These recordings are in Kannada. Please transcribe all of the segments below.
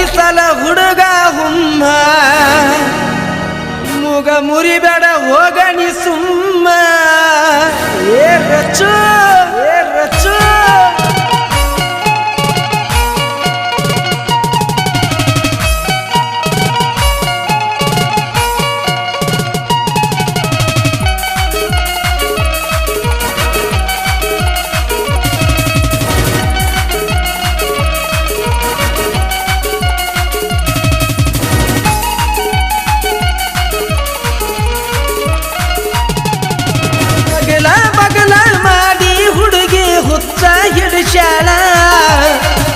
ಹೊಳಿಸಲ ಹುಡುಗ ಹುಮ್ಮ ಮುಗ ಮುರಿಬೇಡ ಹೋಗಣಿ ಸುಮ್ಮ ಏ ರಚ್ಚು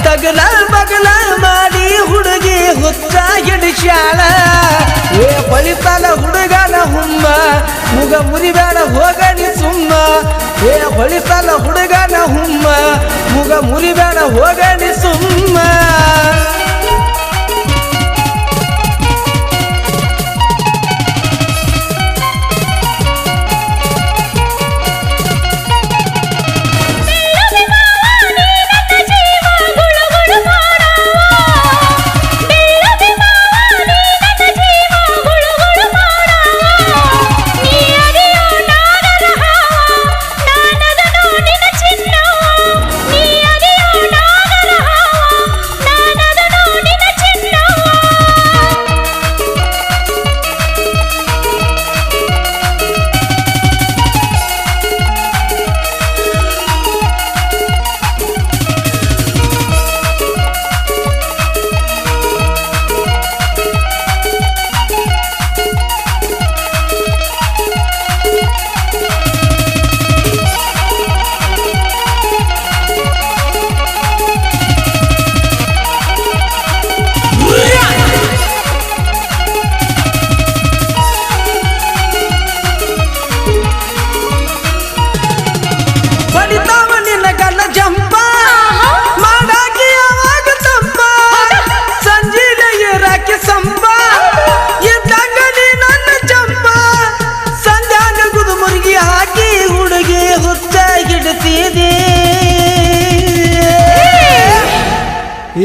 ತಗಲ ಬಗಲ ಮಾಡಿ ಹುಡುಗಿ ಹುಚ್ಚ ಹಿಡಿಸ್ಯಾಳ ಏ ಹೊಳಿಸಲ ಹುಡುಗನ ಹುಮ್ಮ ಮುಗ ಮುರಿಬೇಡ ಹೋಗಣಿ ಸುಮ್ಮ ಏ ಹೊಳಿಸಲ ಹುಡುಗನ ಹುಮ್ಮ ಮುಗ ಮುರಿಬೇಡ ಹೋಗಣಿ ಸುಮ್ಮ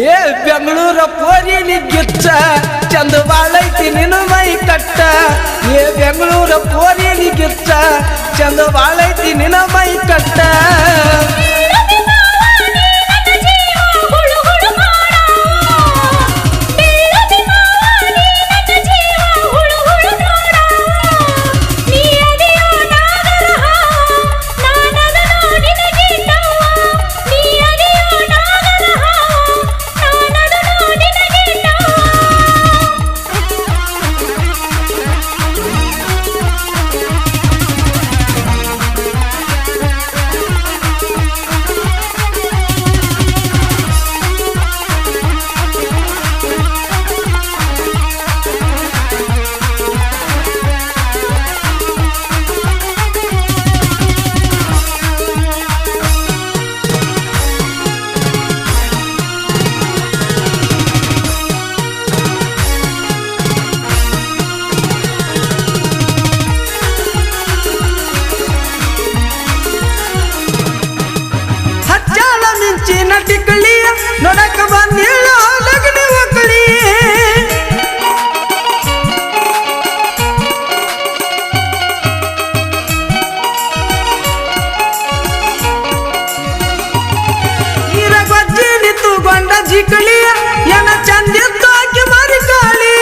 ಏ ಬೆಂಗಳೂರ ಪೋರಿಲಿ ಗಿಚ್ಚ ಚಂದ ಬಾಳೈತಿ ನಿನ್ನ ಮೈ ಕಟ್ಟ ಏ ಬೆಂಗಳೂರ ಪೋರಿಲಿ ಗಿಚ್ಚ ಚಂದ ಬಾಳೈತಿ ನಿನ್ನ ಮೈ ಕಟ್ಟ ಟಿಕ್ಕಳಿ ನೋಡಕ ಬಂದಿಲ್ಲ ಲಗ್ನ ಒಕ್ಕಳಿ ನೀರ ಗೊಜ್ಜಿ ನಿಂತುಕೊಂಡ ಜಿಕ್ಕಳಿ ಏನ ಚಂದಿತ್ತು ಆಕಿ ಮರಿ ಕಾಳಿ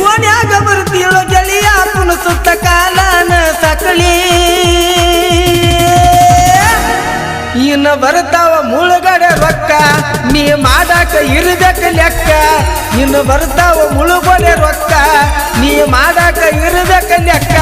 ಓಣ್ಯಾಗ ಬರ್ತೀಳೋ ಗೆಳಿಯ ಸುತ್ತ ಕಾಲನ ಸಕಳಿ ಇನ್ನು ಬರ್ತಾವ ಮುಳುಗಡೆ ರೊಕ್ಕ ನೀ ಮಾಡಾಕ ಇರ್ಬೇಕ ಲೆಕ್ಕ ಇನ್ನು ಬರ್ತಾವ ಮುಳುಗಡೆ ರೊಕ್ಕ ನೀ ಮಾಡಾಕ ಇರ್ಬೇಕ ಲೆಕ್ಕ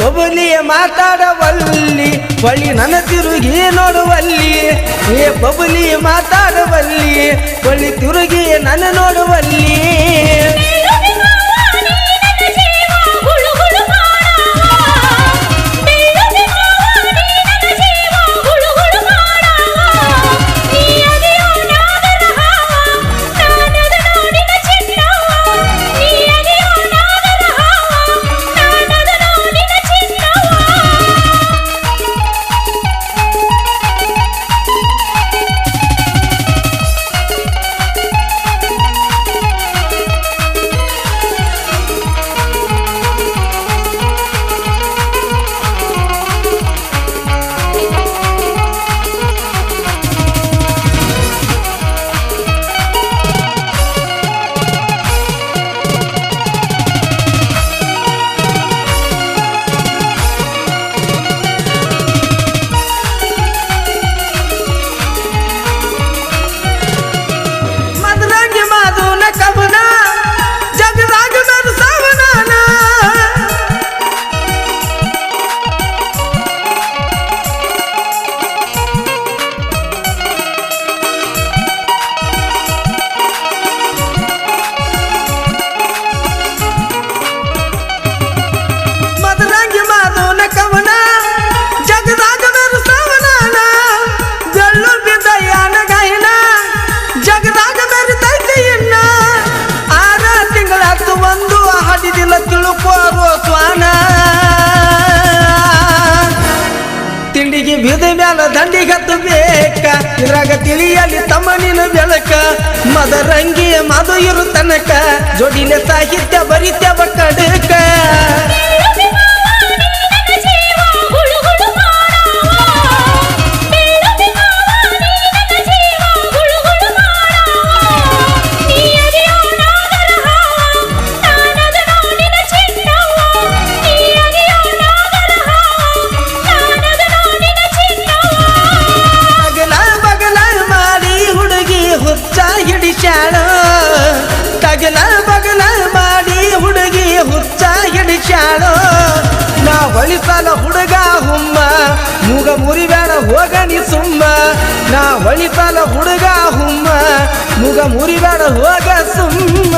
ಬಬಲಿ ಮಾತಾಡವಲ್ಲಿ ಹೊಳಿ ನನ್ನ ತಿರುಗಿ ನೋಡುವಲ್ಲಿ ಏ ಬಬಲಿ ಮಾತಾಡವಲ್ಲಿ ಹೊಳಿ ತಿರುಗಿ ನನ್ನ ನೋಡುವಲ್ಲಿ ತಿಂಡಿಗೆ ಬಿದ ಮ್ಯಾಲ ದಂಡಿಗತ್ತು ಬೇಕ ಇದ್ರಾಗ ತಿಳಿಯಲಿ ತಮ್ಮನಿನ ಬೆಳಕ ಮದರಂಗಿ ಮದು ಇರು ತನಕ ಜೋಡಿನ ಸಾಹಿತ್ಯ ಬರಿತ್ಯವ ಕಡಕ ತಗಲ ಬಗಲ ಮಾಡಿ ಹುಡುಗಿ ಹುಚ್ಚ ಹಿಡಿಸ್ಯಾಳೋ ನಾ ಹೊಳಿಸಲ ಹುಡುಗ ಹುಮ್ಮ ಮೂಗ ಮುರಿಬೇಡ ಹೋಗನಿ ಸುಮ್ಮ ನಾ ಹೊಳಿಸಲ ಹುಡುಗ ಹುಮ್ಮ ಮೂಗ ಮುರಿಬೇಡ ಹೋಗ ಸುಮ್ಮ